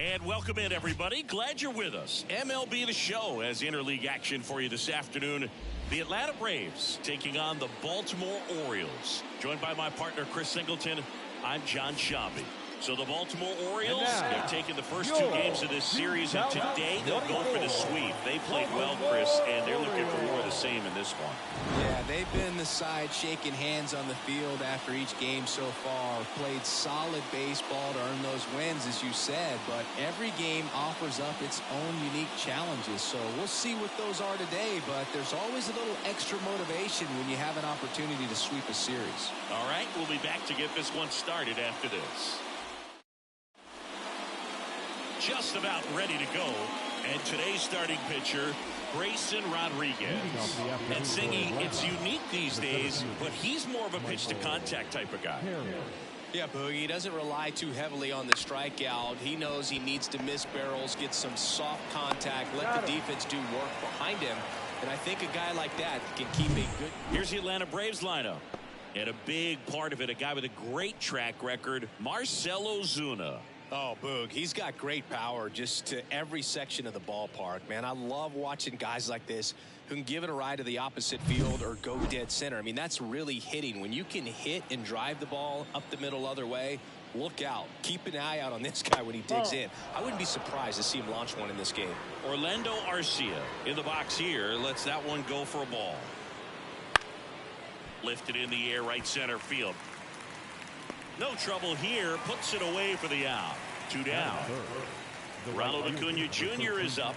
And welcome in, everybody. Glad you're with us. MLB The Show has interleague action for you this afternoon. The Atlanta Braves taking on the Baltimore Orioles. Joined by my partner, Chris Singleton, I'm John Shabby. So the Baltimore Orioles, they're taking the first two games of this series, and today they'll go for the sweep. They played well, Chris, and they're looking for more of the same in this one. Yeah, they've been the side shaking hands on the field after each game so far. Played solid baseball to earn those wins, as you said, but every game offers up its own unique challenges. So we'll see what those are today, but there's always a little extra motivation when you have an opportunity to sweep a series. All right, we'll be back to get this one started after this. Just about ready to go, and today's starting pitcher, Grayson Rodriguez. And Singy, it's unique these days, but he's more of a pitch-to-contact type of guy. Yeah, Boogie, he doesn't rely too heavily on the strikeout. He knows he needs to miss barrels, get some soft contact, let the defense do work behind him. And I think a guy like that can keep a good... Here's the Atlanta Braves lineup. And a big part of it, a guy with a great track record, Marcell Ozuna. Oh, Boog, he's got great power just to every section of the ballpark, man. I love watching guys like this who can give it a ride to the opposite field or go dead center. I mean, that's really hitting. When you can hit and drive the ball up the middle other way, look out. Keep an eye out on this guy when he digs in. I wouldn't be surprised to see him launch one in this game. Orlando Arcia in the box here. Lets that one go for a ball. Lifted in the air, right center field. No trouble here. Puts it away for the out. Two down. Ronald Acuna Jr. is up.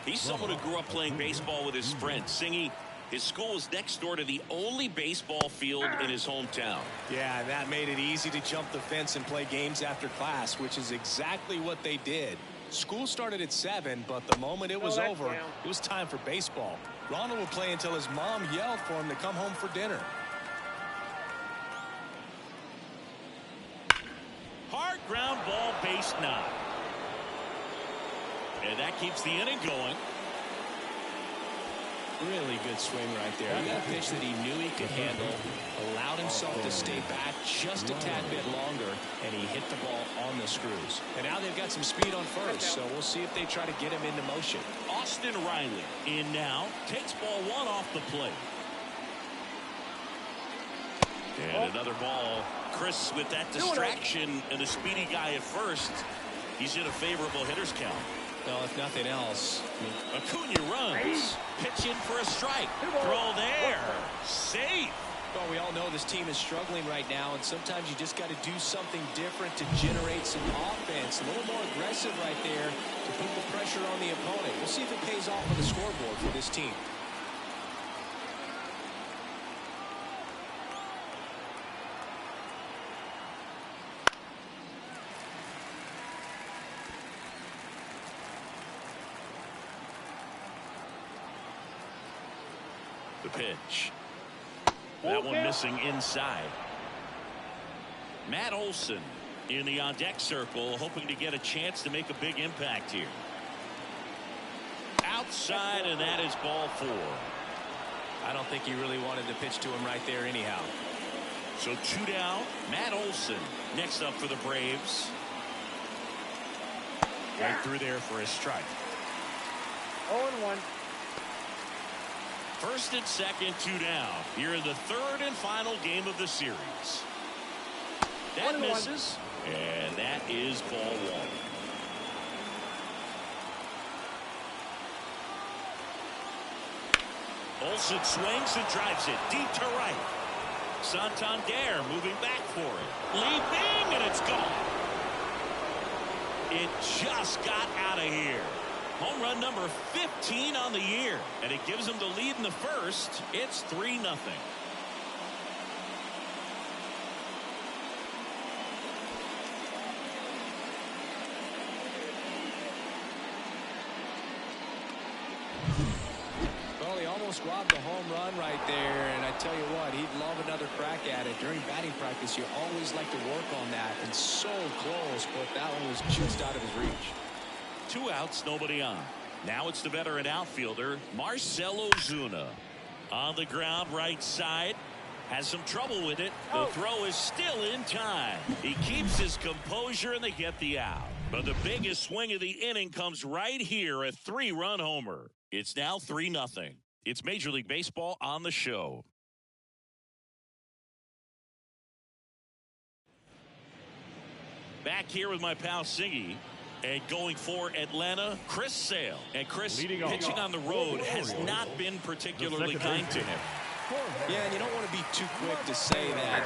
He's someone who grew up playing baseball with his friends. Singy, his school is next door to the only baseball field in his hometown. Yeah, that made it easy to jump the fence and play games after class, which is exactly what they did. School started at 7, but the moment it was over, it was time for baseball. Ronald would play until his mom yelled for him to come home for dinner. Hard ground ball, base knock. And that keeps the inning going. Really good swing right there. He got a pitch that he knew he could handle, allowed himself to stay back just a tad bit longer, and he hit the ball on the screws. And now they've got some speed on first, so we'll see if they try to get him into motion. Austin Riley in now, takes ball one off the plate. And another ball. Chris, with that distraction and the speedy guy at first, he's in a favorable hitter's count. Well, if nothing else. Acuna runs. Pitch in for a strike. Throw there. Safe. Well, we all know this team is struggling right now, and sometimes you just got to do something different to generate some offense. A little more aggressive right there to put the pressure on the opponent. We'll see if it pays off on the scoreboard for this team. The pitch. That one missing inside. Matt Olson in the on-deck circle, hoping to get a chance to make a big impact here. Outside, and that is ball 4. I don't think he really wanted to pitch to him right there anyhow. So 2 down. Matt Olson next up for the Braves. Right through there for a strike. 0-1. First and second, 2 down. Here in the third and final game of the series. That misses, and that is ball 1. Olsen swings and drives it deep to right. Santander moving back for it. Leaping, and it's gone. It just got out of here. Home run number 15 on the year, and it gives them the lead in the first. It's 3-0. Well, he almost robbed a home run right there, and I tell you what, he'd love another crack at it. During batting practice, you always like to work on that, and so close, but that one was just out of his reach. 2 outs, nobody on. Now it's the veteran outfielder, Marcell Ozuna. On the ground, right side. Has some trouble with it. The throw is still in time. He keeps his composure, and they get the out. But the biggest swing of the inning comes right here, a 3-run homer. It's now 3-0. It's Major League Baseball on the show. Back here with my pal Siggy. And going for Atlanta, Chris Sale. And Chris, pitching on the road has not been particularly kind to him. Yeah, and you don't want to be too quick to say that.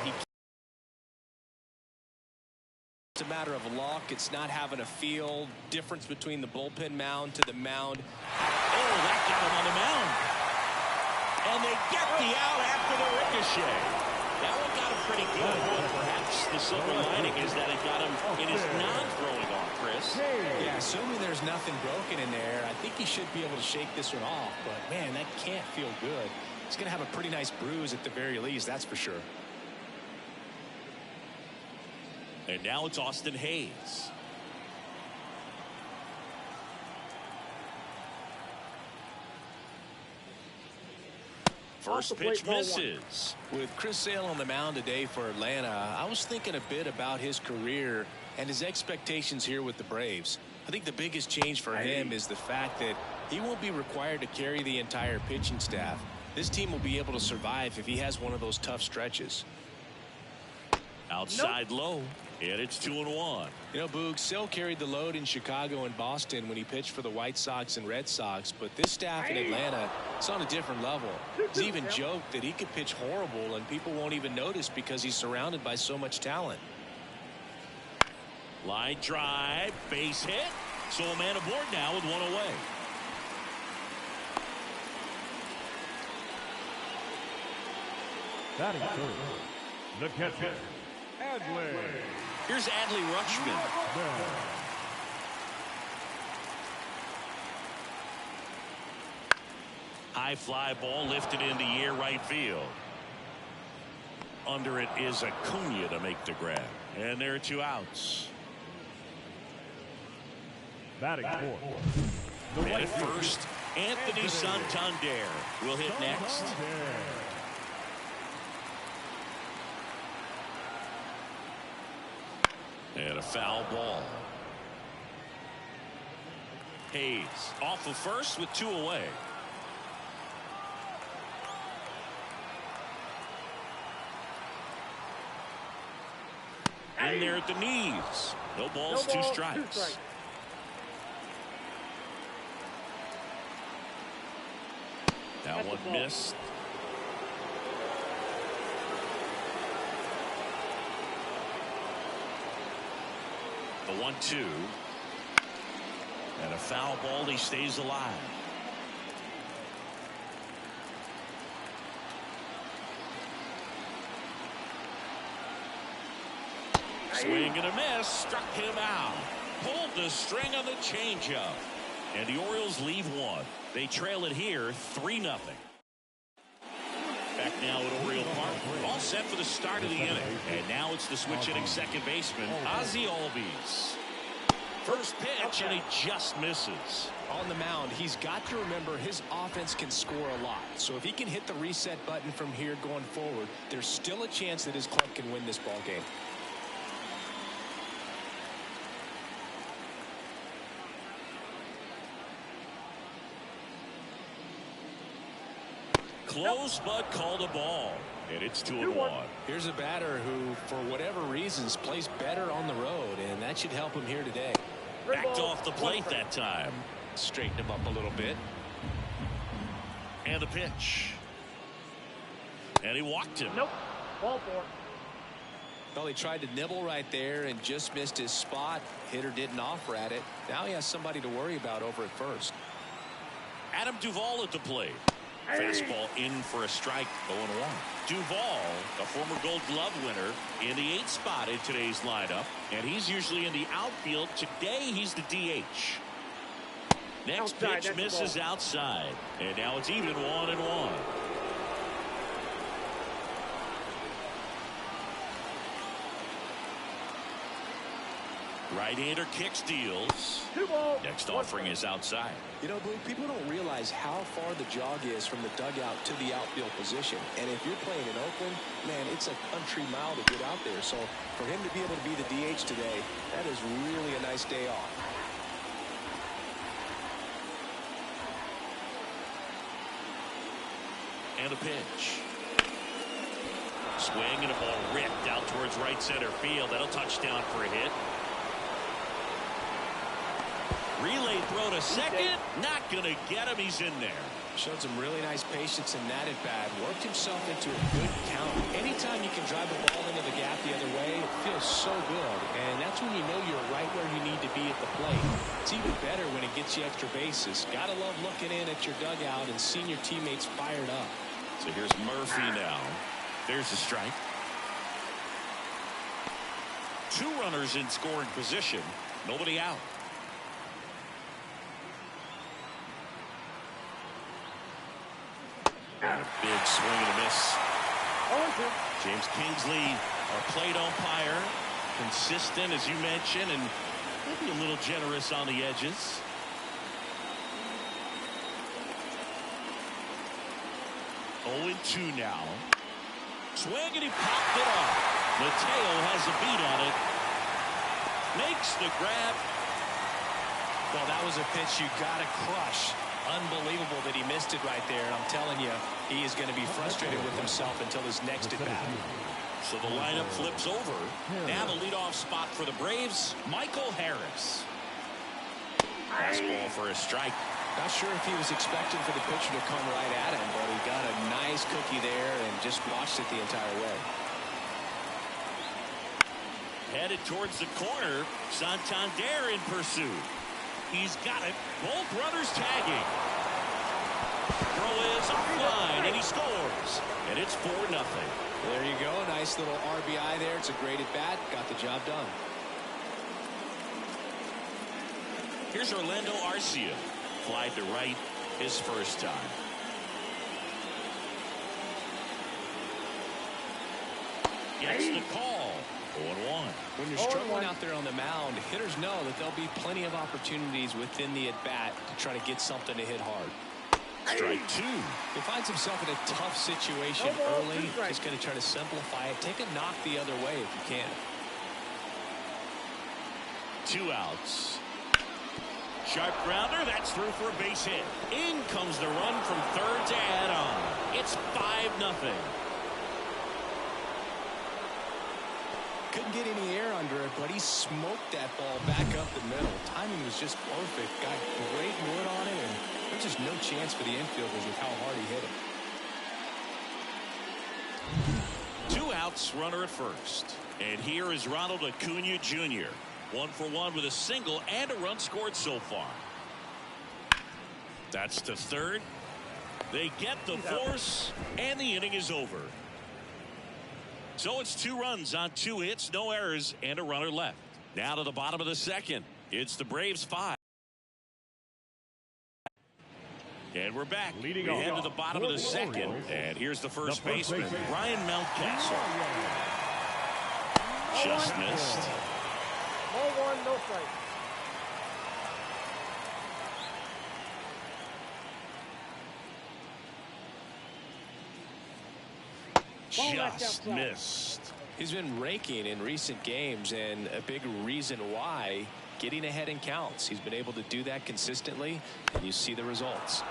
It's a matter of luck. It's not having a feel. Difference between the bullpen mound to the mound. Oh, that got him on the mound. And they get the out after the ricochet. That one got him pretty good. But perhaps the silver lining is that it got him in his non-throwing arm, Chris. Yeah, assuming there's nothing broken in there, I think he should be able to shake this one off. But, man, that can't feel good. He's going to have a pretty nice bruise at the very least, that's for sure. And now it's Austin Hayes. First pitch misses. With Chris Sale on the mound today for Atlanta, I was thinking a bit about his career and his expectations here with the Braves. I think the biggest change for him is the fact that he won't be required to carry the entire pitching staff. This team will be able to survive if he has one of those tough stretches. Outside low, and it's 2-1. You know, Boog, Sale carried the load in Chicago and Boston when he pitched for the White Sox and Red Sox, but this staff in Atlanta is on a different level. He's even joked that he could pitch horrible and people won't even notice because he's surrounded by so much talent. Line drive, base hit. So a man aboard now with one away. Batting third, the catcher, Adley. Here's Adley Rutschman. High fly ball lifted into the air right field. Under it is Acuna to make the grab. And there are 2 outs. Batting fourth. And at first, Anthony Santander will hit next. And a foul ball. Hayes off of first with 2 away. In there at the knees. No balls, 2 strikes. That one missed. The 1-2. And a foul ball. He stays alive. Swing and a miss. Struck him out. Pulled the string on the changeup. And the Orioles leave one. They trail it here 3-0. Back now at Oriole Park. All set for the start of the inning. And now it's the switch hitting second baseman, Ozzie Albies. First pitch, and he just misses. On the mound, he's got to remember his offense can score a lot. So if he can hit the reset button from here going forward, there's still a chance that his club can win this ball game. Close, but called a ball. And it's 2-1. Here's a batter who, for whatever reasons, plays better on the road, and that should help him here today. Backed off the plate that time. Straighten him up a little bit. And the pitch. And he walked him. Nope. Ball 4. Well, he tried to nibble right there and just missed his spot. Hitter didn't offer at it. Now he has somebody to worry about over at first. Adam Duvall at the plate. Fastball in for a strike, 0-1. Duvall, a former Gold Glove winner, in the 8th spot in today's lineup, and he's usually in the outfield. Today, he's the DH. Next pitch misses outside, and now it's even 1-1. Right-hander kicks, deals. Next offering is outside. You know, Blue, people don't realize how far the jog is from the dugout to the outfield position. And if you're playing in Oakland, man, it's a country mile to get out there. So for him to be able to be the DH today, that is really a nice day off. And a pitch. Swing and a ball ripped out towards right center field. That'll touchdown for a hit. Relay throw to second. Not going to get him. He's in there. Showed some really nice patience in that at bat. Worked himself into a good count. Anytime you can drive the ball into the gap the other way, it feels so good. And that's when you know you're right where you need to be at the plate. It's even better when it gets you extra bases. Gotta love looking in at your dugout and seeing your teammates fired up. So here's Murphy now. There's the strike. 2 runners in scoring position. Nobody out. And a big swing and a miss. 0-2. James Kingsley, our plate umpire, consistent as you mentioned, and maybe a little generous on the edges. Oh, 2 now. Swing and he popped it off. Mateo has a beat on it. Makes the grab. Well, that was a pitch you gotta crush. Unbelievable that he missed it right there. And I'm telling you, he is going to be frustrated with himself until his next at bat. So the lineup flips over. Now the leadoff spot for the Braves, Michael Harris. Fastball for a strike. Not sure if he was expecting for the pitcher to come right at him, but he got a nice cookie there and just watched it the entire way. Headed towards the corner. Santander in pursuit. He's got it. Both runners tagging. Throw is a line, and he scores. And it's 4-0. There you go. Nice little RBI there. It's a great at bat. Got the job done. Here's Orlando Arcia. Fly to right his first time. Gets the call. 0-1. When you're struggling out there on the mound, hitters know that there'll be plenty of opportunities within the at-bat to try to get something to hit hard. Strike 2. He finds himself in a tough situation early. Just going to try to simplify it. Take a knock the other way if you can. 2 outs. Sharp grounder. That's through for a base hit. In comes the run from third to add on. It's 5-0. Couldn't get any air under it, but he smoked that ball back up the middle. Timing was just perfect. Got great wood on it, and there's just no chance for the infielders with how hard he hit it. 2 outs, runner at first. And here is Ronald Acuna Jr. 1 for 1 with a single and a run scored so far. That's to third. They get the force, and the inning is over. So it's 2 runs on 2 hits, no errors, and a runner left. Now to the bottom of the second. It's the Braves 5. And we're back. We head to the bottom of the second. And here's the first baseman, Ryan Mountcastle. Just missed. 0-1, no strike. Just missed. He's been raking in recent games, and a big reason why, getting ahead in counts. He's been able to do that consistently, and you see the results.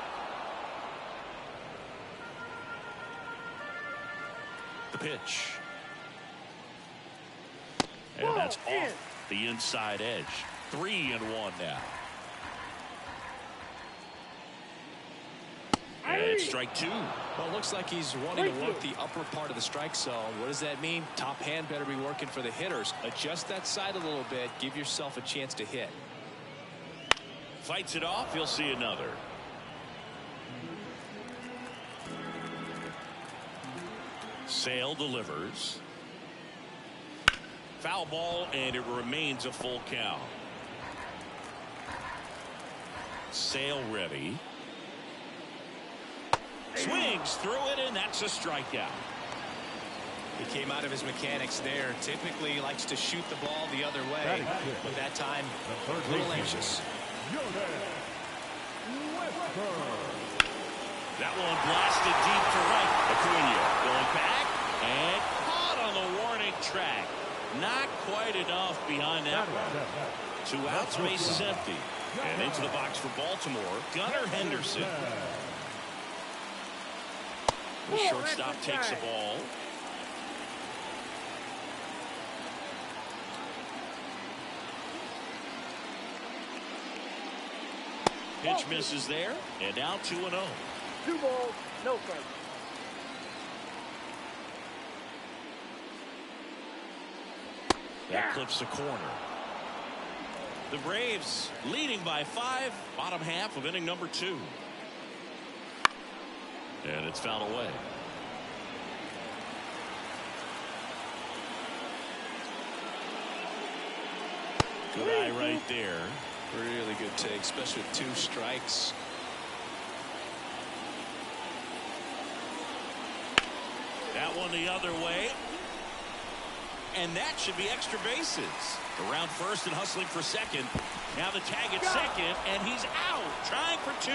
The pitch. And that's off the inside edge. 3-1 now. And strike 2. Well, it looks like he's wanting to work the upper part of the strike zone. What does that mean? Top hand better be working for the hitters. Adjust that side a little bit. Give yourself a chance to hit. Fights it off. He'll see another. Sale delivers. Foul ball, and it remains a full count. Sale ready. Swings through it, and that's a strikeout. He came out of his mechanics there. Typically likes to shoot the ball the other way, but that time a little anxious. That one blasted deep to right. Acuna going back and track. Not quite enough behind that one. 2 outs, base is empty. And into the box for Baltimore, Gunnar Henderson. The shortstop takes the ball. Pitch misses there, and now 2-0. 2 balls, no strikes. That clips the corner. The Braves leading by 5, bottom half of inning number 2. And it's fouled away. Good eye right there. Really good take, especially with 2 strikes. That one the other way. And that should be extra bases. Around first and hustling for second. Now the tag at second, and he's out. Trying for 2.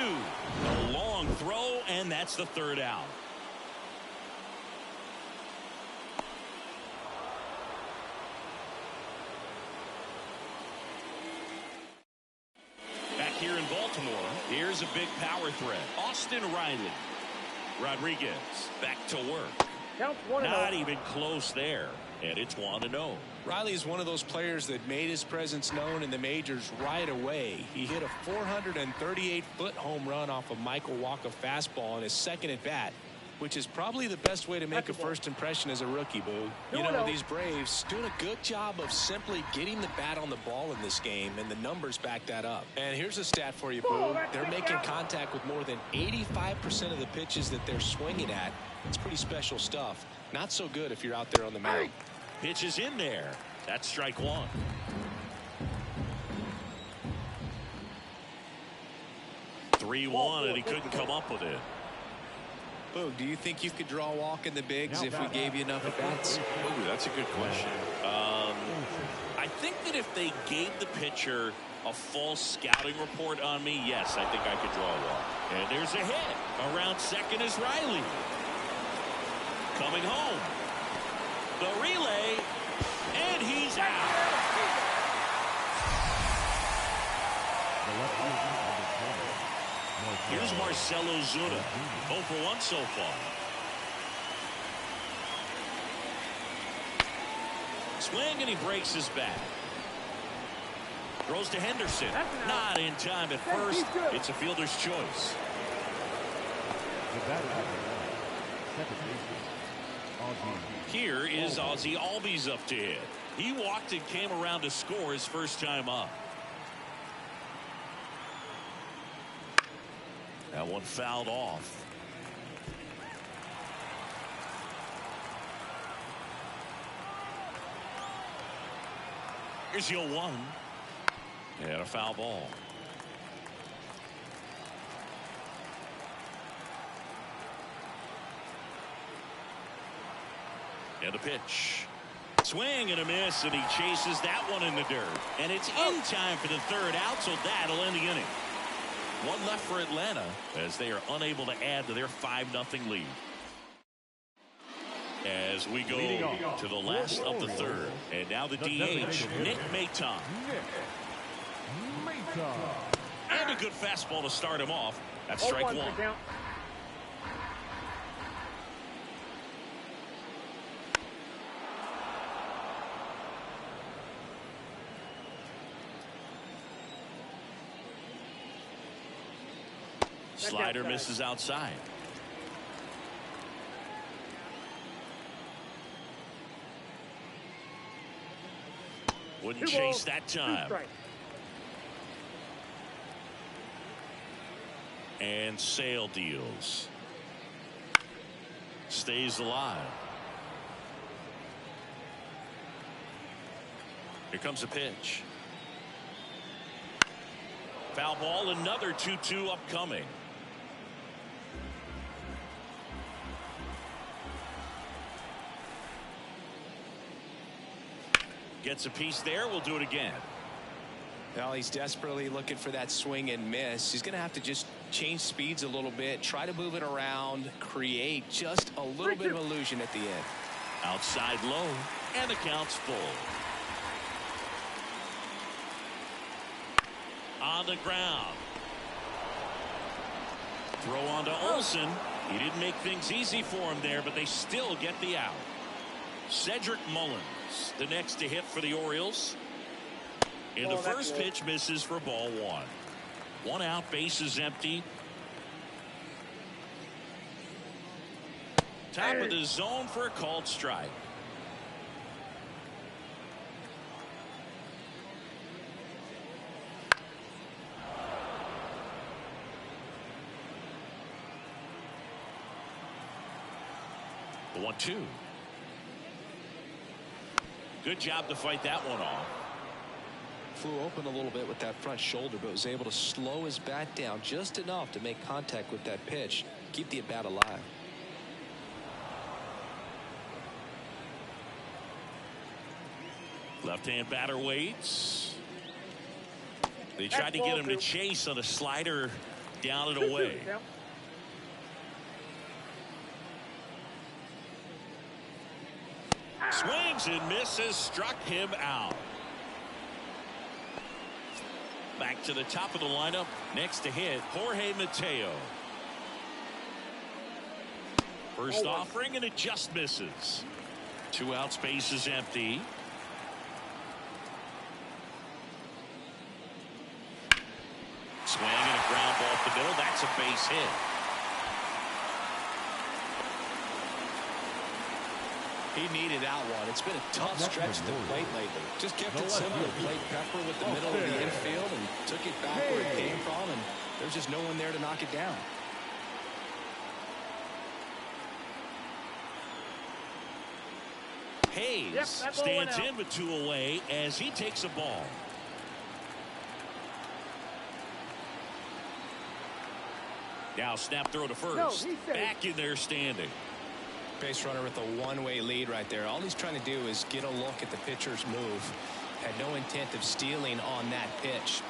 A long throw, and that's the 3rd out. Back here in Baltimore, here's a big power threat. Austin Riley. Rodriguez back to work. Counts 1-0. Not even close there. And it's 1-0. Riley is one of those players that made his presence known in the majors right away. He hit a 438-foot home run off a Michael Walker fastball in his second at bat, which is probably the best way to make a first impression as a rookie, Boo. You know, these Braves doing a good job of simply getting the bat on the ball in this game, and the numbers back that up. And here's a stat for you, Boo. They're making contact with more than 85% of the pitches that they're swinging at. It's pretty special stuff. Not so good if you're out there on the mound. Pitch is in there. That's strike 1. And he couldn't come up with it. Boo, do you think you could draw a walk in the bigs if we gave you enough at bats? Ooh, that's a good question. I think that if they gave the pitcher a false scouting report on me, yes, I think I could draw a walk. And there's a hit. Around second is Riley. Coming home. The relay. And he's out. Here's Marcell Ozuna. 0 for 1 so far. Swing, and he breaks his bat. Throws to Henderson. Not in time at first. It's a fielder's choice. Here is Ozzie Albies up to hit. He walked and came around to score his first time up. That one fouled off. Here's the 0-1. And a foul ball. And a pitch. Swing and a miss, and he chases that one in the dirt. And it's in time for the 3rd out, so that'll end the inning. 1 left for Atlanta as they are unable to add to their 5-0 lead. As we go to the last of the 3rd. And now the DH, Nick Maton. And a good fastball to start him off. That's strike 1. Slider misses outside. Wouldn't chase that time. And Sale deals. Stays alive. Here comes a pitch. Foul ball, another 2-2 upcoming. Gets a piece there. We'll do it again. Well, he's desperately looking for that swing and miss. He's going to have to just change speeds a little bit, try to move it around, create just a little bit of illusion at the end. Outside low, and the count's full. On the ground. Throw on to Olsen. He didn't make things easy for him there, but they still get the out. Cedric Mullins, the next to hit for the Orioles. And the first pitch misses for ball one. One out, bases empty. Top of the zone for a called strike. The 1-2. Good job to fight that one off. Flew open a little bit with that front shoulder, but was able to slow his bat down just enough to make contact with that pitch. Keep the at-bat alive. Left-hand batter waits. They tried to get him to chase on a slider down and away. Swings and misses, struck him out. Back to the top of the lineup. Next to hit, Jorge Mateo. First offering, and it just misses. 2 outs, base is empty. Swing and a ground ball up the middle. That's a base hit. He needed that one. It's been a tough stretch at the plate lately. Just kept it simple. Played pepper with the middle of the infield and took it back where it came from, and there's just no one there to knock it down. Hayes stands in with 2 away as he takes a ball. Now snap throw to first. Back in there standing. Base runner with a one-way lead right there. All he's trying to do is get a look at the pitcher's move. Had no intent of stealing on that pitch.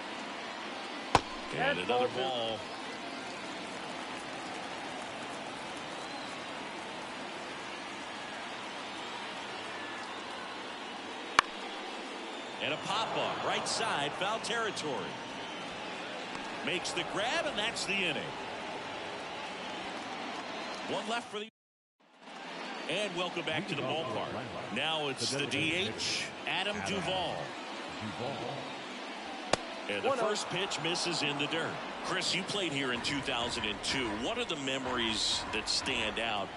And another ball. And a pop-up right side, foul territory. Makes the grab, and that's the inning. One left for the. And welcome back to the ballpark. Now it's the DH, Adam Duvall. And the first pitch misses in the dirt. Chris, you played here in 2002. What are the memories that stand out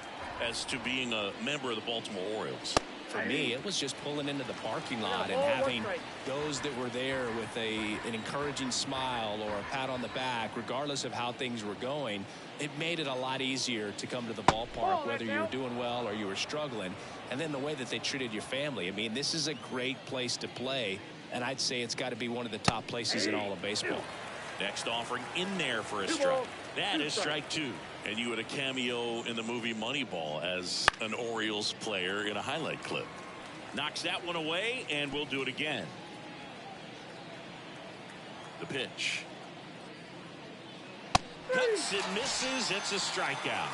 as to being a member of the Baltimore Orioles? For me, it was just pulling into the parking lot and having those that were there with an encouraging smile or a pat on the back, regardless of how things were going. It made it a lot easier to come to the ballpark, whether you were doing well or you were struggling. And then the way that they treated your family. I mean, this is a great place to play, and I'd say it's got to be one of the top places in all of baseball. Next offering in there for a strike. That is strike 2. And you had a cameo in the movie Moneyball as an Orioles player in a highlight clip. Knocks that one away, and we'll do it again. The pitch. Cuts and misses. It's a strikeout.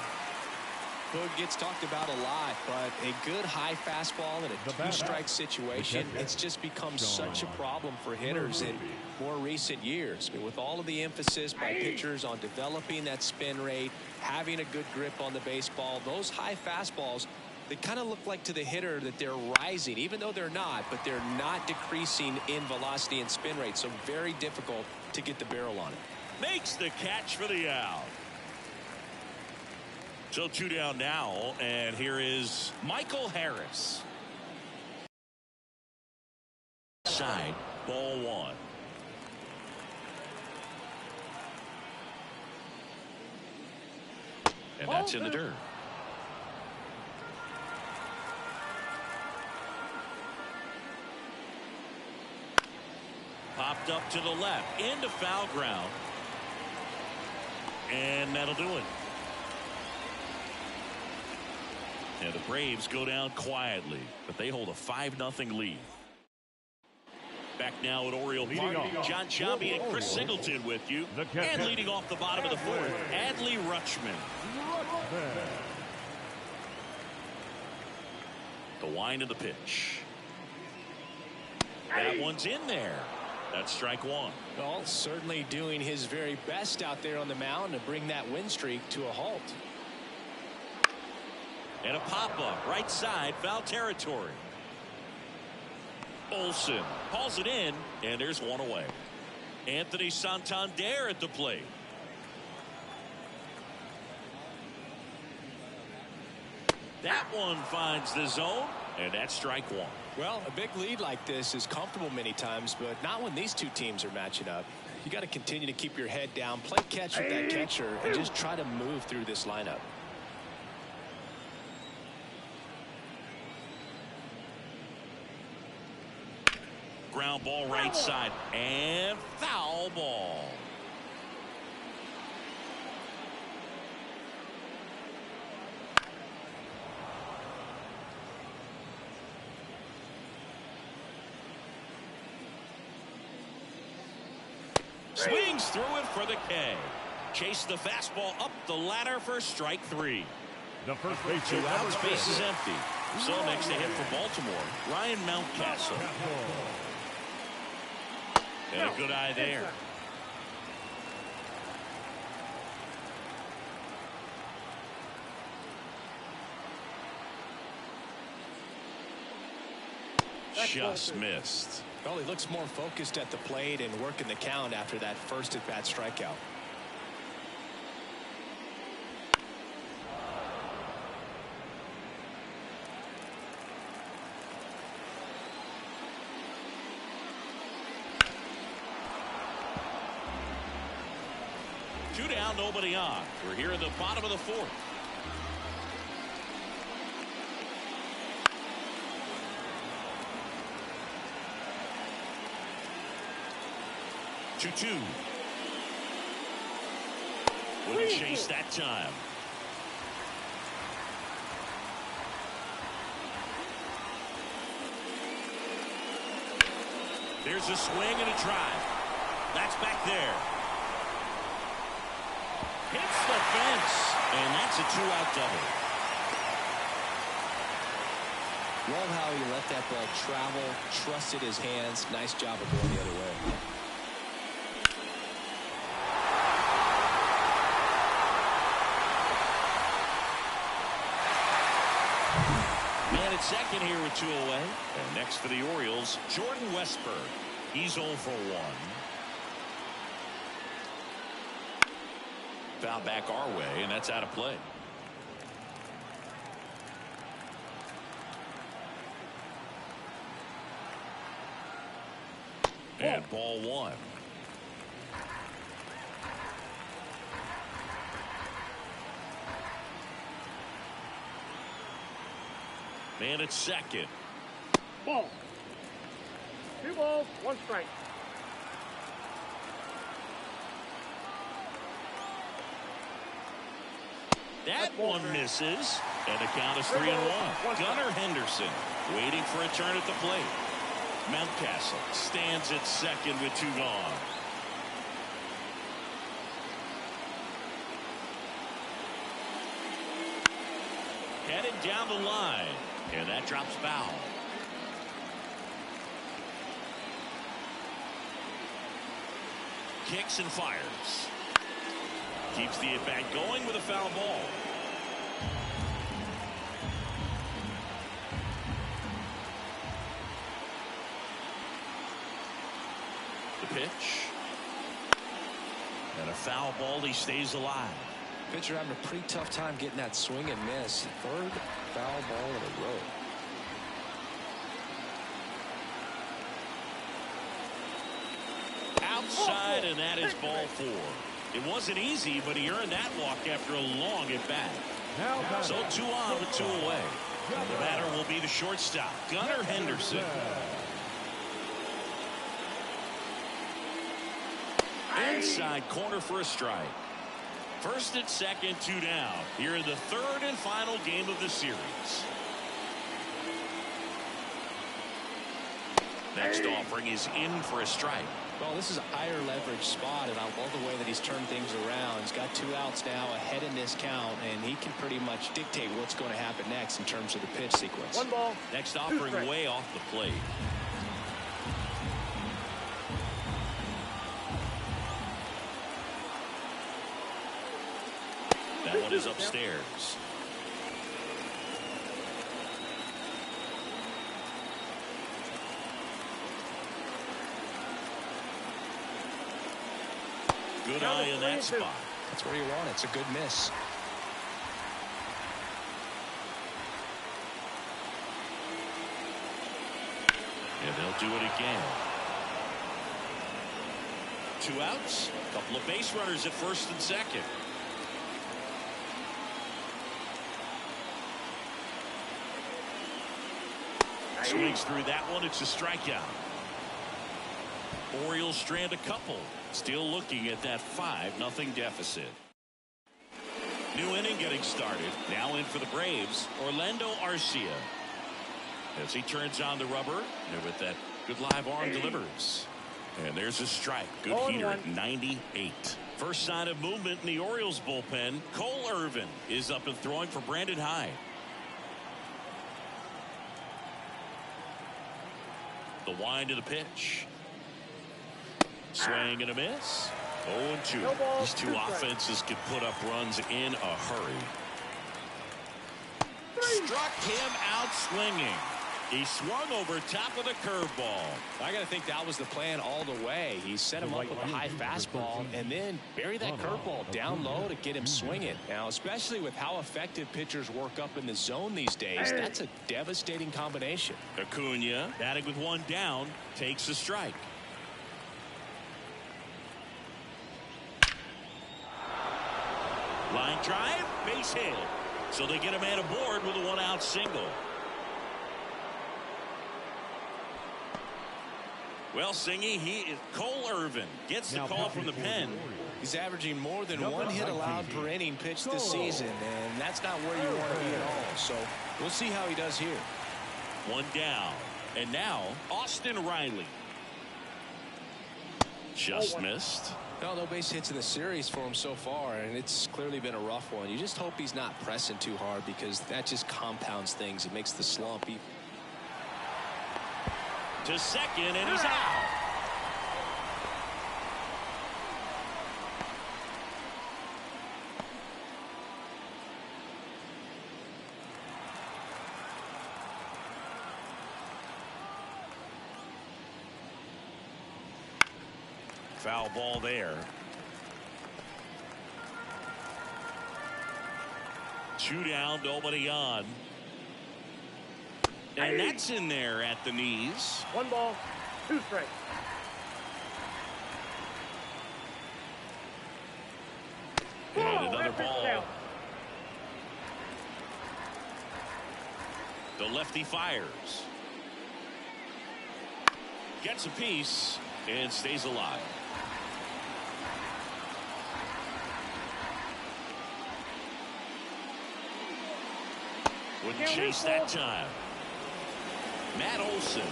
Boog gets talked about a lot, but a good high fastball in a 2-strike situation, it's just become such a problem for hitters in more recent years. I mean, with all of the emphasis by pitchers on developing that spin rate, having a good grip on the baseball, those high fastballs, they kind of look like to the hitter that they're rising, even though they're not, but they're not decreasing in velocity and spin rate, so very difficult to get the barrel on it. Makes the catch for the out. So 2 down now, and here is Michael Harris. Side, ball 1. And that's in the dirt. Popped up to the left, into foul ground. And that'll do it. And the Braves go down quietly, but they hold a 5-0 lead. Back now at Oriole Park, John Sciambi and Chris Singleton with you. And leading off the bottom of the 4th, Adley Rutschman. wind of the pitch. That one's in there. That's strike one. Well, certainly doing his very best out there on the mound to bring that win streak to a halt. And a pop-up right side, foul territory. Olsen hauls it in, and there's one away. Anthony Santander at the plate. That one finds the zone, and that's strike one. Well, a big lead like this is comfortable many times, but not when these two teams are matching up. You got to continue to keep your head down, play catch with that catcher, and just try to move through this lineup. Ground ball right side, and foul ball. Swings through it for the K. Chase the fastball up the ladder for strike three. The first base Two outs, base is empty. So next they hit for Baltimore, Ryan Mountcastle. And a good eye there. Just missed. Well, he looks more focused at the plate and working the count after that first at-bat strikeout. Two down, nobody on. We're here in the bottom of the fourth. Two. Wouldn't chase that time. There's a swing and a drive. That's back there. Hits the fence, and that's a two-out double. Love how he let that ball travel, trusted his hands. Nice job of going the other way. Man at second here with two away. And next for the Orioles, Jordan Westburg. He's 0 for 1. Foul back our way, and that's out of play. And ball one. Man at second. Ball. 2 balls, 1 strike. That one misses, and the count is 3-1. Gunnar Henderson waiting for a turn at the plate. Mountcastle stands at second with 2 gone. Headed down the line, and that drops foul. Kicks and fires. Keeps the at-bat going with a foul ball. The pitch. And a foul ball. He stays alive. Pitcher having a pretty tough time getting that swing and miss. Third foul ball in a row. Outside, and that is ball 4. It wasn't easy, but he earned that walk after a long at-bat. So 2 on with 2 away. The batter will be the shortstop, Gunnar Henderson. Inside corner for a strike. First and second, 2 down. Here in the third and final game of the series. Next offering is in for a strike. Well, this is a higher leverage spot, and I love the way that he's turned things around. He's got 2 outs now ahead in this count, and he can pretty much dictate what's going to happen next in terms of the pitch sequence. 1 ball. Next offering way off the plate. That one is upstairs. Good eye in that spot. That's where you want it. It's a good miss. And they'll do it again. 2 outs. A couple of base runners at first and second. Swings through that one. It's a strikeout. Orioles strand a couple. Still looking at that 5-0 deficit. New inning getting started. Now in for the Braves, Orlando Arcia. As he turns on the rubber, and with that good live arm delivers. And there's a strike. Good heater at 98. First sign of movement in the Orioles bullpen. Cole Irvin is up and throwing for Brandon Hyde. The wind of the pitch. Swing and a miss. 0-2. These two offenses could put up runs in a hurry. Struck him out swinging. He swung over top of the curveball. I got to think that was the plan all the way. He set him up with a high fastball and then bury that curveball down low to get him swinging. Now, especially with how effective pitchers work up in the zone these days, that's a devastating combination. Acuna, batting with 1 down, takes a strike. Line drive, base hit. So they get a man aboard with a 1-out single. Well, Singy, Cole Irvin gets the call from the pen. He's averaging more than 1 hit allowed per inning pitched this season, and that's not where you want to be at all. So we'll see how he does here. 1 down. And now, Austin Riley. Just missed. No base hits in the series for him so far, and it's clearly been a rough one. You just hope he's not pressing too hard because that just compounds things. It makes the slump even. To second, and he's out. Foul ball there. 2 down, nobody on. And that's in there at the knees. 1 ball, 2 strikes. And another ball. The lefty fires. Gets a piece and stays alive. Wouldn't chase that time. Matt Olson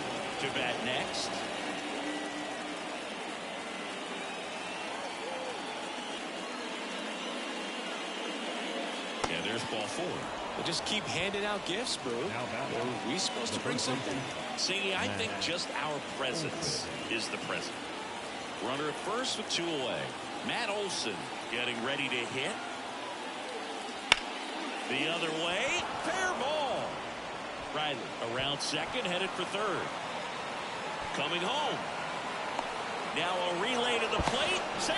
to bat next. And there's ball 4. We'll just keep handing out gifts, Boo. Are we supposed to bring something? See, I think just our presence is the present. Runner at first with 2 away. Matt Olson getting ready to hit. The other way, fair ball. Riley around second, headed for third. Coming home. Now a relay to the plate, safe.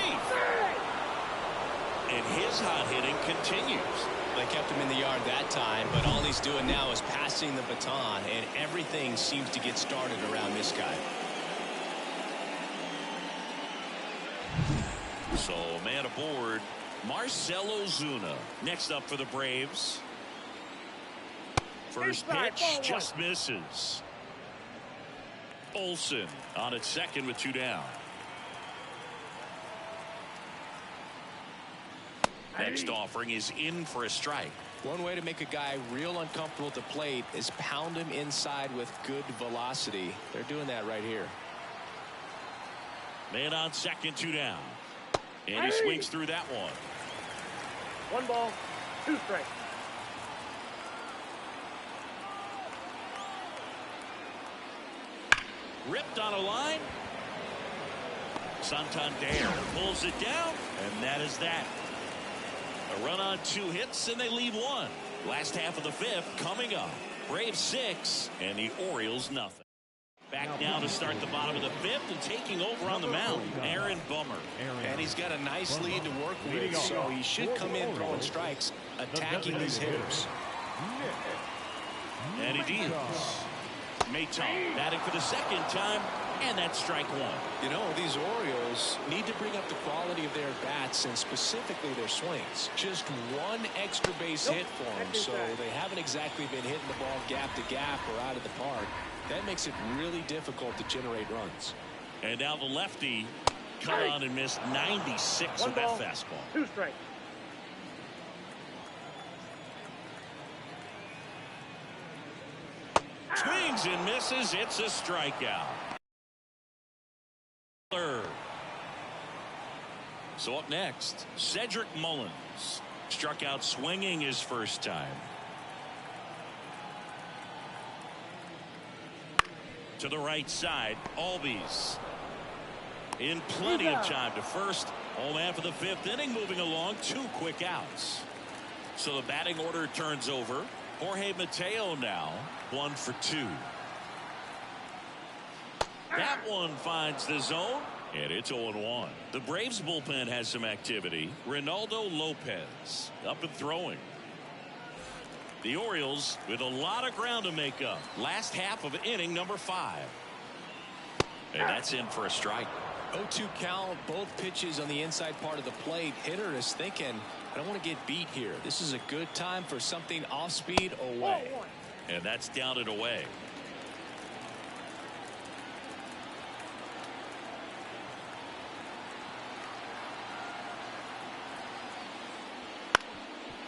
And his hot hitting continues. They kept him in the yard that time, but all he's doing now is passing the baton, and everything seems to get started around this guy. So, man aboard, Marcell Ozuna. Next up for the Braves. First pitch just misses. Olson on at second with 2 down. Next offering is in for a strike. One way to make a guy real uncomfortable at the plate is pound him inside with good velocity. They're doing that right here. Man on second, 2 down. And he swings through that one. 1 ball, 2 strikes. Ripped on a line. Santander pulls it down, and that is that. A run on 2 hits, and they leave 1. Last half of the 5th coming up. Braves 6, and the Orioles nothing. Back now to start the bottom of the 5th, and taking over on the mound, Aaron Bummer. And he's got a nice lead to work with, so he should come in throwing strikes, attacking these hitters. And he deals. Mayton batting for the 2nd time, and that's strike 1. You know, these Orioles need to bring up the quality of their bats and specifically their swings. Just 1 extra base hit for them, so they haven't exactly been hitting the ball gap to gap or out of the park. That makes it really difficult to generate runs. And now the lefty cut on and missed 96 with that fastball. 2 strikes. Swings and misses. It's a strikeout. Third. So up next, Cedric Mullins. Struck out swinging his first time. To the right side, Albies. In plenty of time to first. Home half of the 5th inning, moving along, 2 quick outs. So the batting order turns over. Jorge Mateo now 1 for 2. That one finds the zone, and it's 0-1. The Braves bullpen has some activity. Reynaldo Lopez up and throwing. The Orioles with a lot of ground to make up. Last half of inning number 5. And that's in for a strike. 0-2 count, both pitches on the inside part of the plate. Hitter is thinking, I don't want to get beat here. This is a good time for something off speed away. And that's down and away.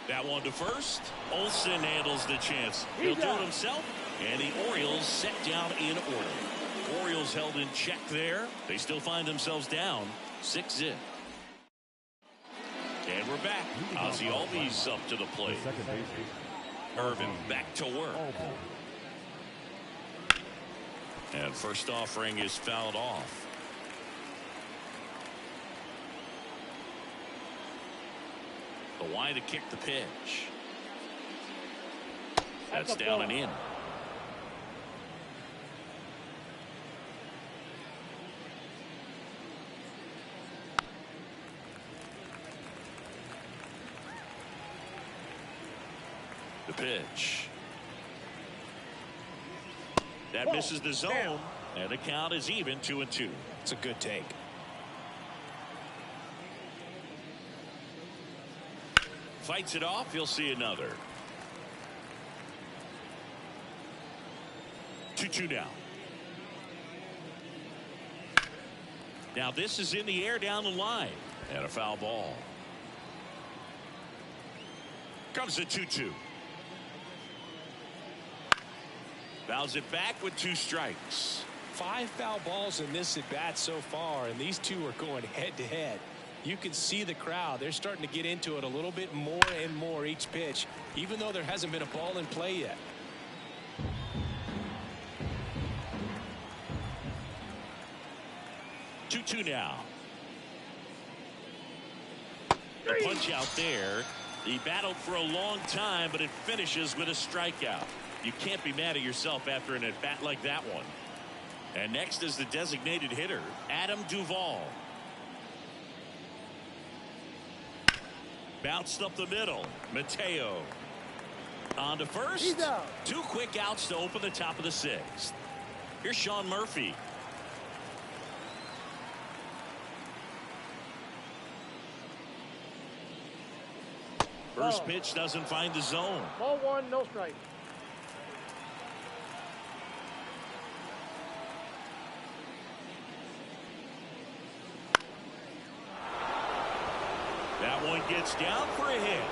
That one to first. Olsen handles the chance. He'll do it himself. And the Orioles set down in order. Orioles held in check there. They still find themselves down 6-0. And we're back. Ozzie Albies up to the plate. Irvin back to work. And first offering is fouled off. The wide to kick the pitch. That's down and in. The pitch. That misses the zone, and the count is even 2-2. It's a good take. Fights it off. You'll see another. 2-2 now. Now this is in the air down the line, and a foul ball. Comes the 2-2. Fouls it back with 2 strikes. 5 foul balls in this at bat so far, and these two are going head to head. You can see the crowd. They're starting to get into it a little bit more and more each pitch, even though there hasn't been a ball in play yet. Two now. The punch out there. He battled for a long time, but it finishes with a strikeout. You can't be mad at yourself after an at-bat like that one. And next is the designated hitter, Adam Duvall. Bounced up the middle. Mateo on to first. 2 quick outs to open the top of the 6th. Here's Sean Murphy. First pitch doesn't find the zone. Ball 1, no strike. That one gets down for a hit.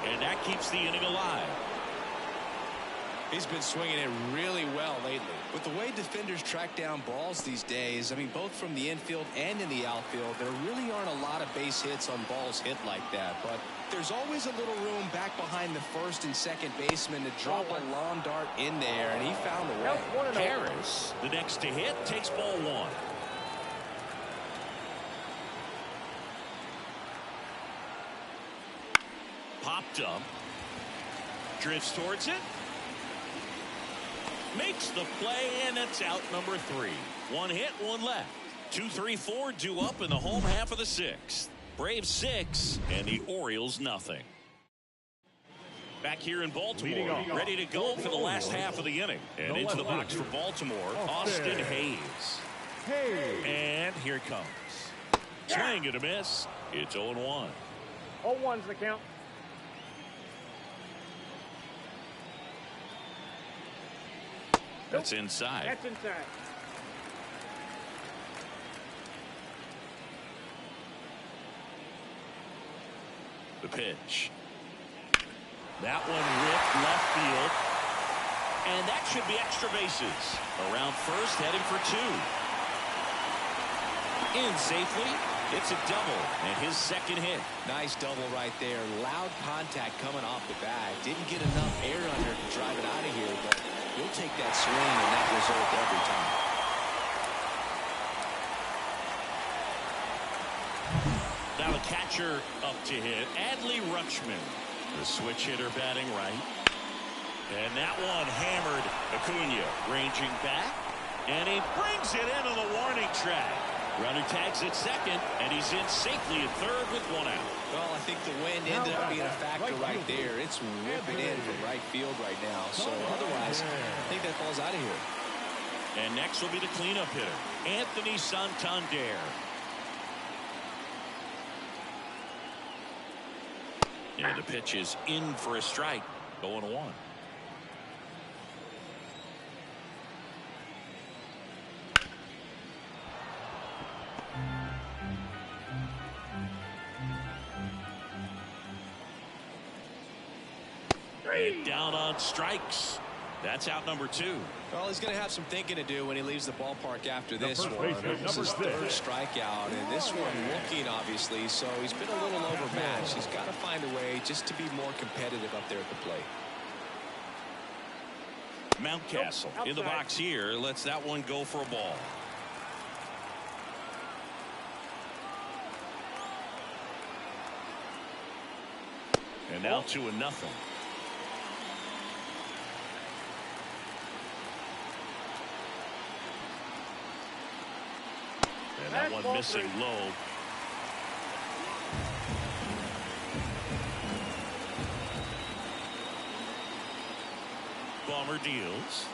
And that keeps the inning alive. He's been swinging it really well lately. With the way defenders track down balls these days, I mean, both from the infield and in the outfield, there really aren't a lot of base hits on balls hit like that. But there's always a little room back behind the first and second baseman to drop a long dart in there, and he found a way. Harris, the next to hit, takes ball one. Popped up. Drifts towards it. Makes the play, and that's out number 3. One hit, one left. 2, 3, 4 due up in the home half of the 6th. Braves 6 and the Orioles nothing. Back here in Baltimore, ready to go for the last half of the inning. And into the box for Baltimore, Austin Hayes. And here it comes. Swing and a miss. It's 0-1. 0-1's the count. That's inside. That's inside. The pitch. That one ripped left field. And that should be extra bases. Around first, heading for 2. In safely. It's a double and his second hit. Nice double right there. Loud contact coming off the bat. Didn't get enough air under to drive it out of here, but you'll take that swing and that result every time. Now the catcher up to hit. Adley Rutschman, the switch hitter batting right. And that one hammered. Acuna ranging back. And he brings it into the warning track. Runner tags at second, and he's in safely at third with one out. Well, I think the wind ended up being a factor right there. It's ripping in from right field right now. So otherwise, I think that falls out of here. And next will be the cleanup hitter, Anthony Santander. And the pitch is in for a strike. 0-1. And down on strikes. That's out number 2. Well, he's going to have some thinking to do when he leaves the ballpark after this one. This is third strikeout, and this one looking, obviously, so he's been a little overmatched. He's got to find a way just to be more competitive up there at the plate. Mountcastle in the box here. Lets that one go for a ball. And now 2-0. And that one missing low. Bomber deals.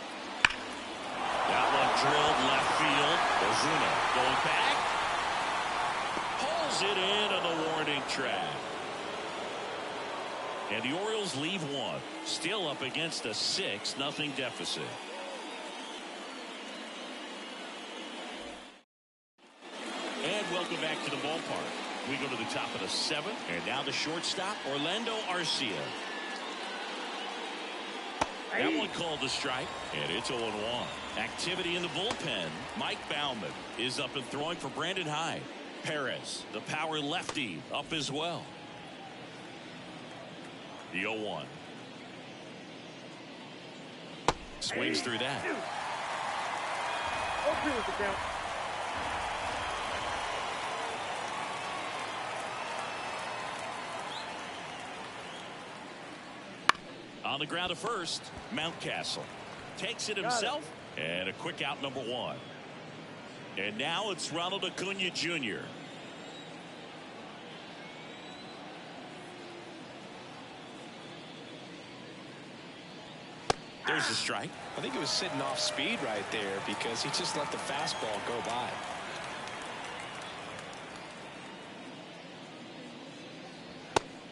That one drilled left field. Ozuna going back. Pulls it in on the warning track. And the Orioles leave one. Still up against a 6-0 deficit. And welcome back to the ballpark. We go to the top of the 7th. And now the shortstop, Orlando Arcia. That one called the strike. And it's 0-1. Activity in the bullpen. Mike Baumann is up and throwing for Brandon Hyde. Perez, the power lefty, up as well. The 0-1. Swings through that. 0-2 is the count. On the ground at first, Mountcastle takes it himself, and a quick out number 1. And now it's Ronald Acuna Jr. There's the strike. I think he was sitting off speed right there because he just let the fastball go by.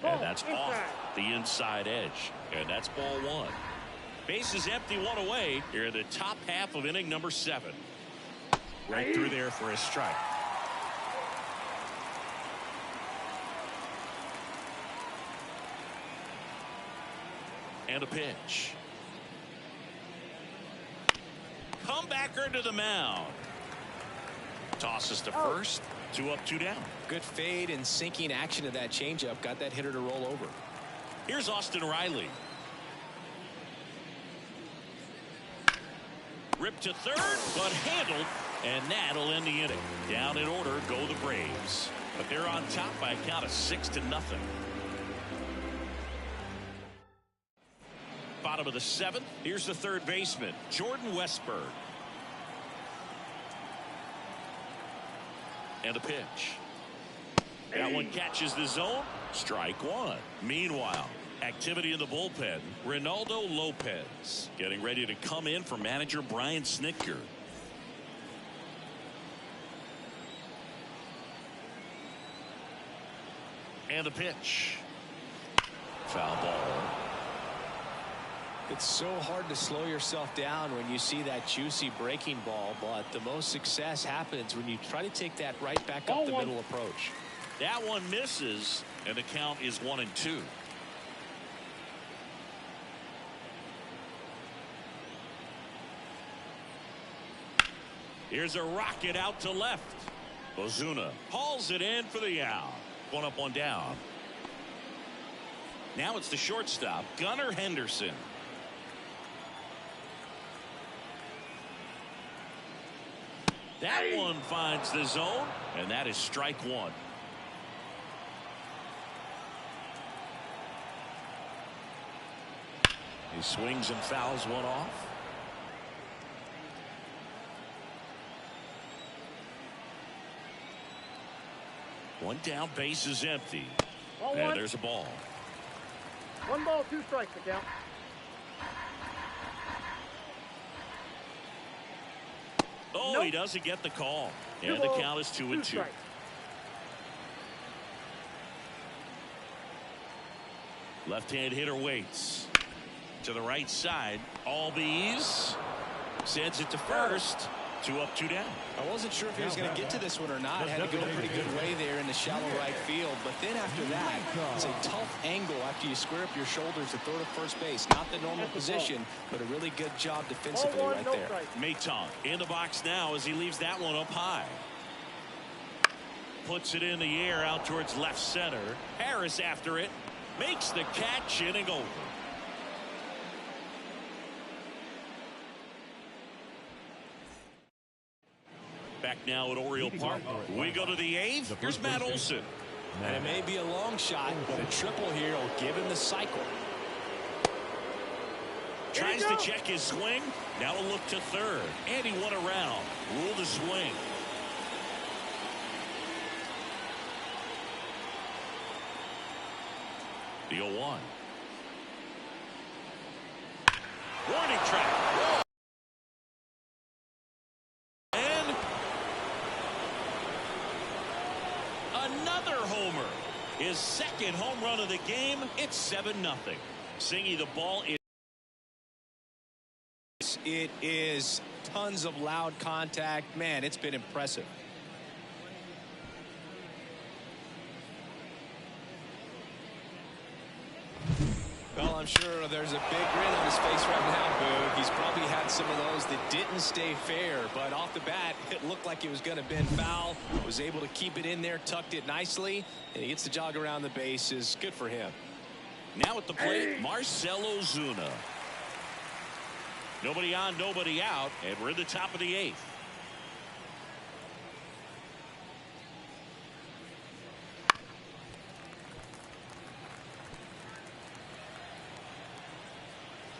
And that's off the inside edge. And that's ball 1. Bases empty, 1 away. Here in the top half of inning number 7. Right through there for a strike. And a pitch. Comebacker to the mound. Tosses to first. 2 up, 2 down. Good fade and sinking action of that changeup. Got that hitter to roll over. Here's Austin Riley. Ripped to third, but handled, and that'll end the inning. Down in order go the Braves, but they're on top by a count of 6-0. Bottom of the 7th. Here's the third baseman, Jordan Westburg. And a pitch. That one catches the zone. Strike one. Meanwhile, activity in the bullpen. Ronaldo Lopez getting ready to come in for manager Brian Snitker. And a pitch. Foul ball. It's so hard to slow yourself down when you see that juicy breaking ball, but the most success happens when you try to take that right back up the middle approach. That one misses, and the count is 1-2. Here's a rocket out to left. Ozuna hauls it in for the out. 1 up, 1 down. Now it's the shortstop, Gunnar Henderson. That one finds the zone, and that is strike one. He swings and fouls one off. One down, base is empty. And there's a ball. 1 ball, 2 strikes to count. Oh, nope. He doesn't get the call. And the count is 2-2. Left-hand hitter waits. To the right side. Albies sends it to first. 2 up, 2 down. I wasn't sure if he was going to get to this one or not. Had to go a pretty good way there in the shallow right field. But then after that, it's a tough angle after you square up your shoulders to throw to first base. Not the normal position, but a really good job defensively right there. Maton in the box now as he leaves that one up high. Puts it in the air out towards left center. Harris after it. Makes the catch, inning over. Back now at Oriole Park. We go to the 8th. Here's Matt Olson. And it may be a long shot, but a triple here will give him the cycle. Tries to check his swing. Now a look to third. And he went around. Ruled a swing. The 0-1. Warning track. And another homer. His second home run of the game. It's 7-0. Singy, the ball is. It is tons of loud contact. Man, it's been impressive. Well, I'm sure there's a big grin on his face right now, Boo. He's probably had some of those that didn't stay fair, but off the bat, it looked like it was going to bend foul. Was able to keep it in there, tucked it nicely, and he gets the jog around the bases. Good for him. Now at the plate, Marcell Ozuna. Nobody on, nobody out, and we're in the top of the 8th.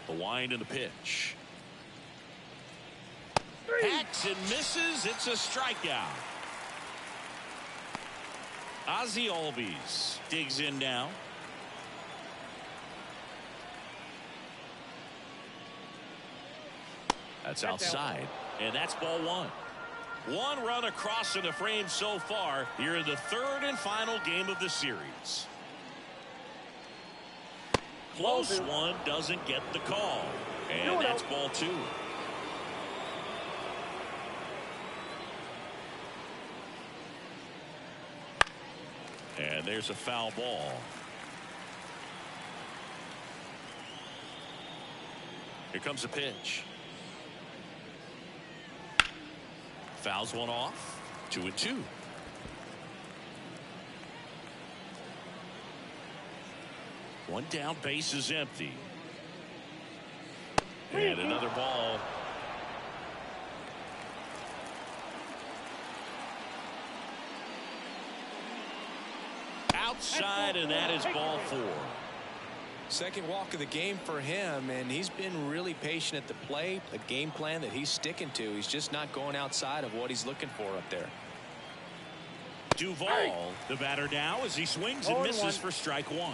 The wind and the pitch. Hacks and misses. It's a strikeout. Ozzie Albies digs in now. That's outside, and that's ball 1. 1 run across in the frame so far here in the 3rd and final game of the series. Close one, doesn't get the call, and that's ball 2. And there's a foul ball. Here comes a pitch. Fouls one off. 2-2. One down, base is empty. And another ball. Outside, and that is ball 4. Second walk of the game for him, and he's been really patient at the plate. A game plan that he's sticking to. He's just not going outside of what he's looking for up there. Duvall, the batter now, as he swings and misses for strike 1.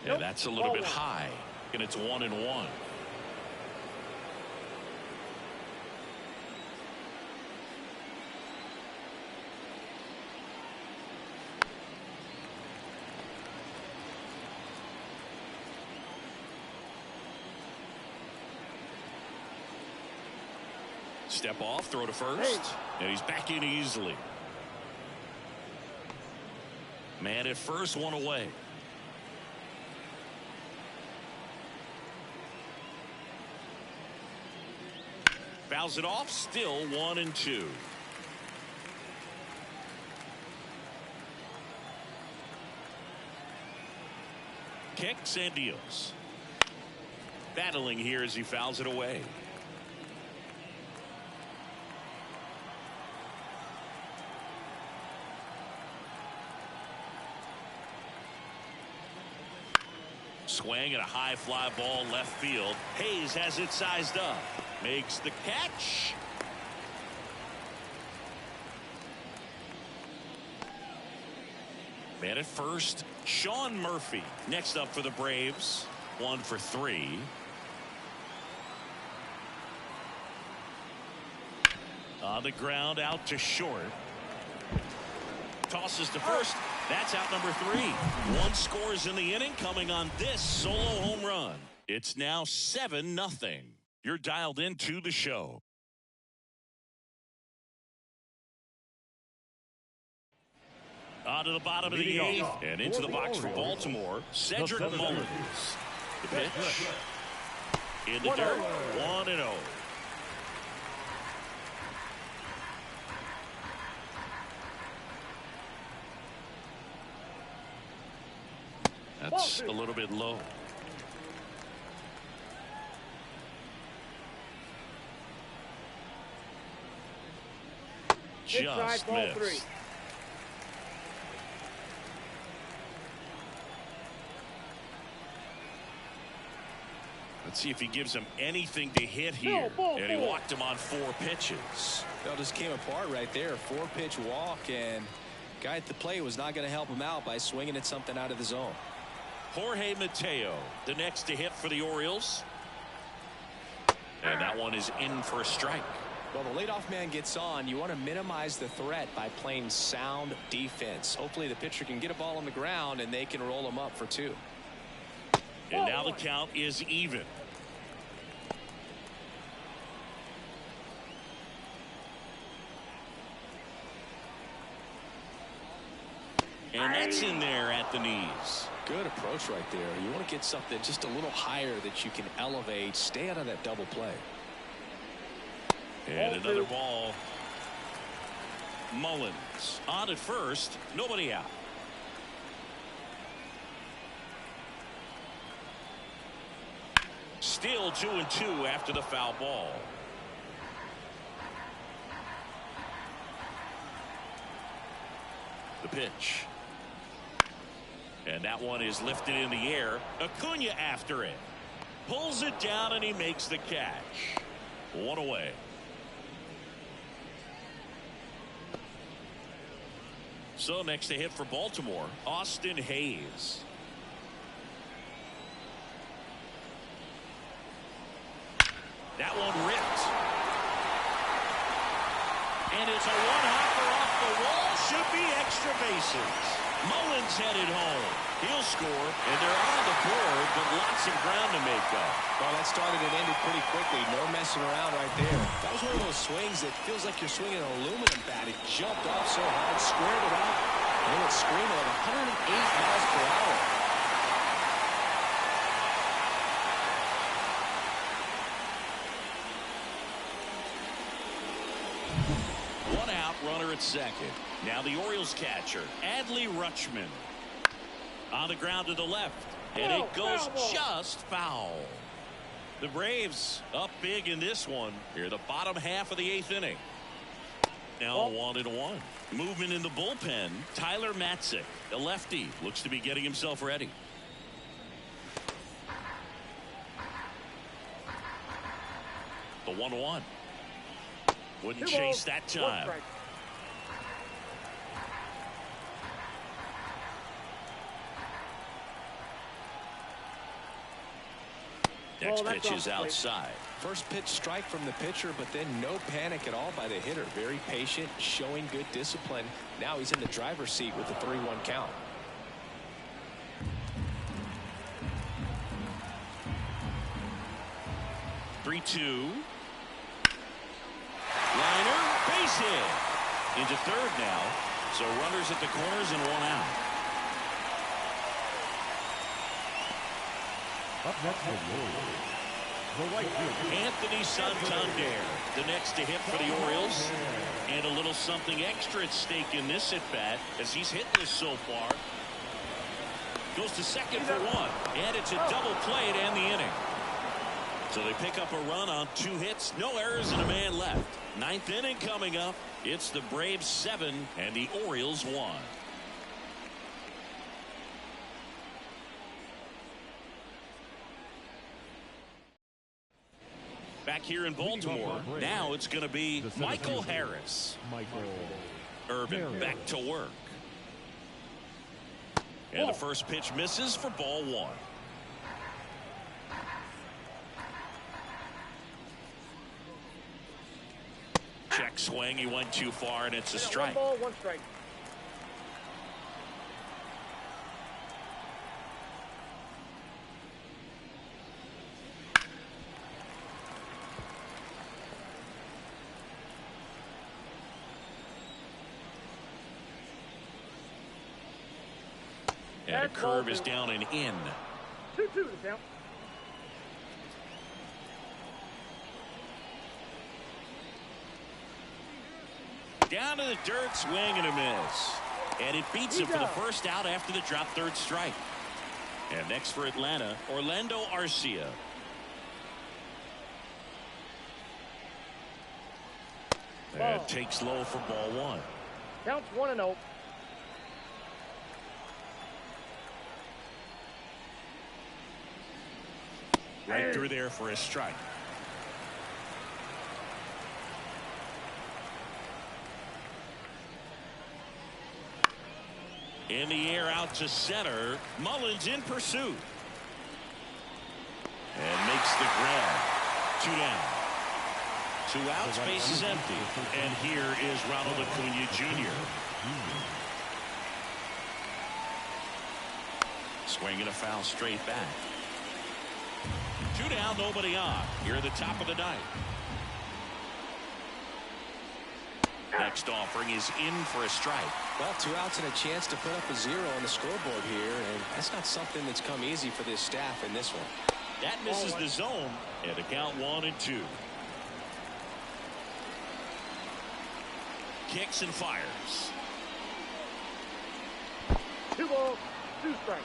Yeah, that's a little bit high, and it's 1-1. Step off, throw to first, and he's back in easily. Man at first, one away. Fouls it off, still 1-2. Kicks and deals. Battling here as he fouls it away. Swing at a high fly ball left field. Hayes has it sized up. Makes the catch. Man at first, Sean Murphy. Next up for the Braves. 1 for 3. On the ground, out to short. Tosses to first. That's out number 3. 1 scores in the inning, coming on this solo home run. It's now 7-0. You're dialed into the show. On to the bottom of the 8th and into the box for Baltimore, Cedric Mullins. The pitch. In the dirt, 1-0. That's a little bit low. Just missed. Let's see if he gives him anything to hit here. And he walked him on 4 pitches. That just came apart right there. 4-pitch walk, and guy at the plate was not going to help him out by swinging at something out of the zone. Jorge Mateo, the next to hit for the Orioles. And that one is in for a strike. Well, the leadoff man gets on. You want to minimize the threat by playing sound defense. Hopefully the pitcher can get a ball on the ground and they can roll him up for 2. And now the count is even. And that's in there at the knees. Good approach right there. You want to get something just a little higher that you can elevate. Stay out of that double play. And another ball. Mullins on at first. Nobody out. Still 2-2 after the foul ball. The pitch. And that one is lifted in the air. Acuna after it. Pulls it down and he makes the catch. 1 away. So next to hit for Baltimore, Austin Hayes. That one ripped. And it's a one-hopper off the wall. Should be extra bases. Mullins headed home. He'll score, and they're on the board, but lots of ground to make up. Well, that started and ended pretty quickly. No messing around right there. That was one of those swings that feels like you're swinging an aluminum bat. It jumped off so hard, squared it up, And it's screaming at 108 miles per hour. One out, runner at second. Now the Orioles catcher, Adley Rutschman. On the ground to the left. And it goes just foul. The Braves up big in this one. Here, the bottom half of the 8th inning. Now 1-1. Movement in the bullpen. Tyler Matzik, a lefty, looks to be getting himself ready. The 1-1. Wouldn't chase that time. Next pitch is outside. First pitch strike from the pitcher, but then no panic at all by the hitter. Very patient, showing good discipline. Now he's in the driver's seat with the 3-1 count. Three-two. Liner, base hit. Into third now. So runners at the corners and one out. Up next for the Orioles, the right fielder, Anthony Santander, the next to hit for the Orioles. And a little something extra at stake in this at-bat as he's hit this so far. Goes to second for one. And it's a double play to end the inning. So they pick up a run on 2 hits. No errors and a man left. 9th inning coming up. It's the Braves 7 and the Orioles 1. Back here in Baltimore, now it's going to be Michael Harris. Urban back to work. And the first pitch misses for ball 1. Check swing. He went too far, and it's a strike. 1 ball, 1 strike. And a curve is down and in. 2-2 to count. Down to the dirt, swing and a miss. And it beats him for the first out after the drop third strike. And next for Atlanta, Orlando Arcia. And takes low for ball 1. Counts 1-0. Right through there for a strike. In the air out to center. Mullins in pursuit. And makes the grab. 2 down. 2 outs, base is empty. And here is Ronald Acuna Jr. Swinging a foul straight back. 2 down, nobody on. Here at the top of the 9th. Next offering is in for a strike. Well, 2 outs and a chance to put up a 0 on the scoreboard here, and that's not something that's come easy for this staff in this one. That misses the zone, and the count 1-2. Kicks and fires. 2 balls, 2 strikes.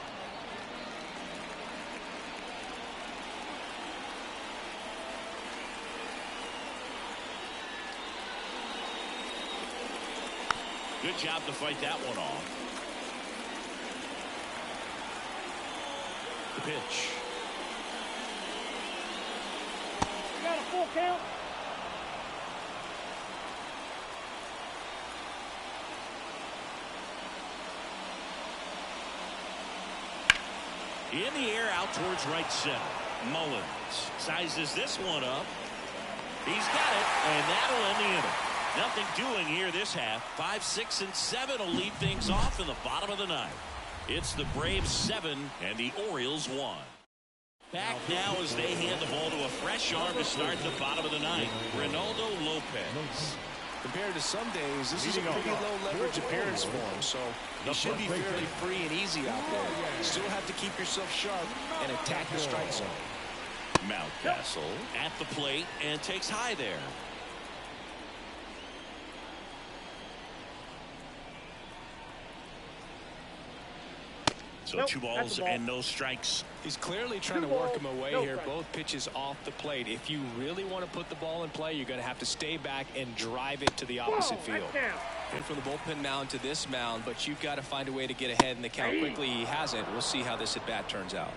Good job to fight that one off. The pitch. Got a full count. In the air out towards right center. Mullins sizes this one up. He's got it, and that'll end the inning. Nothing doing here this half. 5, 6, and 7 will lead things off in the bottom of the 9th. It's the Braves 7 and the Orioles 1. Back now as they hand the ball to a fresh arm to start the bottom of the 9th. Ronaldo Lopez. Compared to some days, this is a pretty low leverage appearance for him, so he should be fairly free and easy out there. You still have to keep yourself sharp and attack the strike zone. Mountcastle at the plate and takes high there. So 2 balls and no strikes. He's clearly trying to work him away here. Both pitches off the plate. If you really want to put the ball in play, you're going to have to stay back and drive it to the opposite field. And from the bullpen mound to this mound, but you've got to find a way to get ahead in the count quickly. He hasn't. We'll see how this at bat turns out.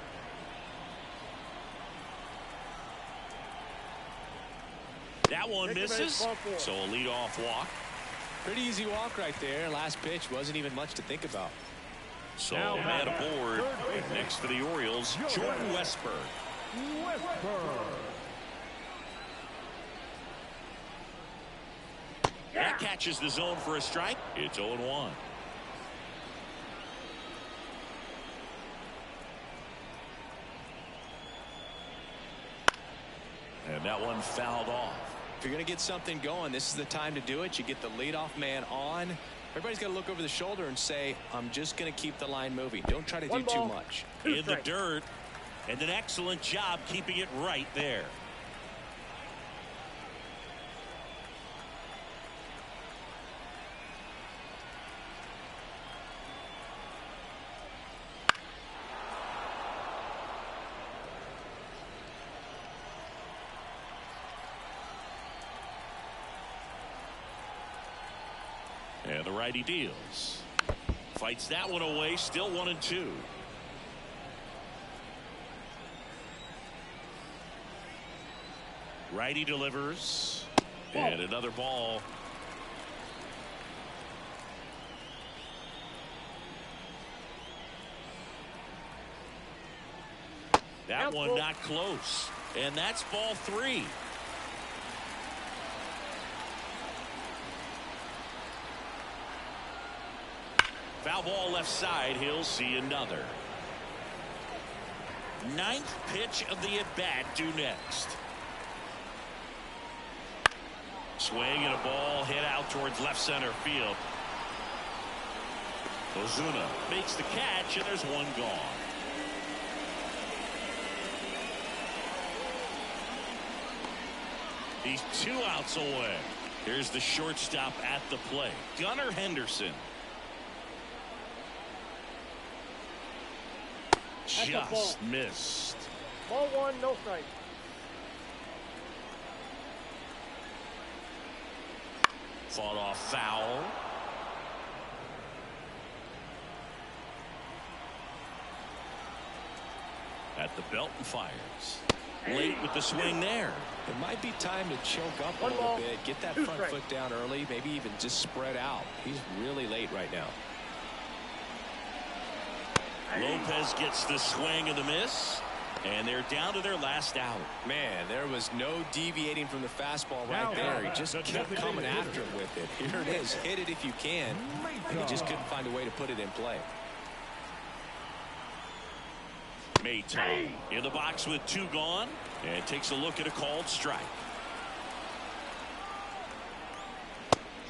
That one misses. So a leadoff walk. Pretty easy walk right there. Last pitch wasn't even much to think about. So man aboard. Next for the Orioles, Jordan Westburg. That catches the zone for a strike. It's 0-1. And that one fouled off. If you're going to get something going, this is the time to do it. You get the leadoff man on. Everybody's got to look over the shoulder and say, I'm just going to keep the line moving. Don't try to do too much. In the dirt, and an excellent job keeping it right there. And the righty deals. Fights that one away. Still 1-2. Righty delivers. And another ball. That one not close. And that's ball 3. Foul ball left side. He'll see another. 9th pitch of the at-bat due next. Swing and a ball hit out towards left center field. Ozuna makes the catch, and there's one gone. He's 2 outs away. Here's the shortstop at the plate, Gunnar Henderson. Just missed. Ball 1, no strike. Fought off foul. At the belt and fires. Late with the swing there. It might be time to choke up a little bit. Get that front foot down early. Maybe even just spread out. He's really late right now. Lopez gets the swing and the miss, and they're down to their last out. Man, there was no deviating from the fastball right there. He just kept coming after him with it. Here it is. Hit it if you can. And he just couldn't find a way to put it in play. Mayton in the box with 2 gone, and takes a look at a called strike.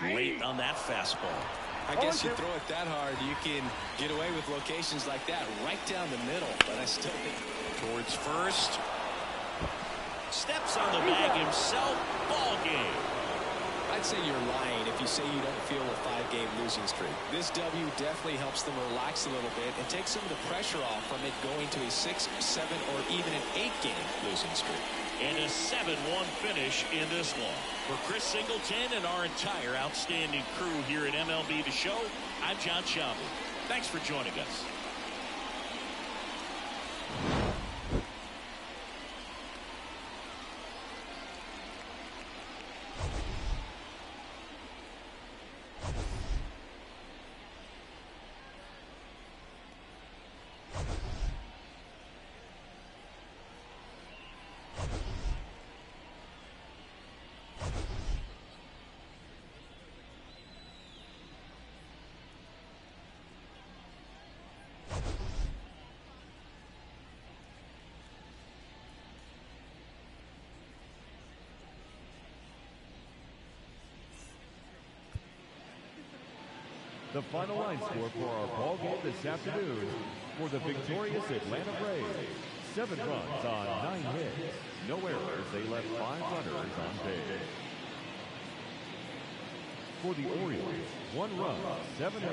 Late on that fastball. I guess you throw it that hard, you can get away with locations like that right down the middle. But I still think towards first. Steps on the bag himself. Ball game. I'd say you're lying if you say you don't feel a 5-game losing streak. This W definitely helps them relax a little bit and take some of the pressure off from it going to a 6, 7, or even an 8-game losing streak. And a 7-1 finish in this one. For Chris Singleton and our entire outstanding crew here at MLB The Show, I'm John Schaubel. Thanks for joining us. The final line score for our ball game this afternoon for the victorious Atlanta Braves. 7 runs on 9 hits. No errors. They left 5 runners on base. For the Orioles, 1 run, 7 hits.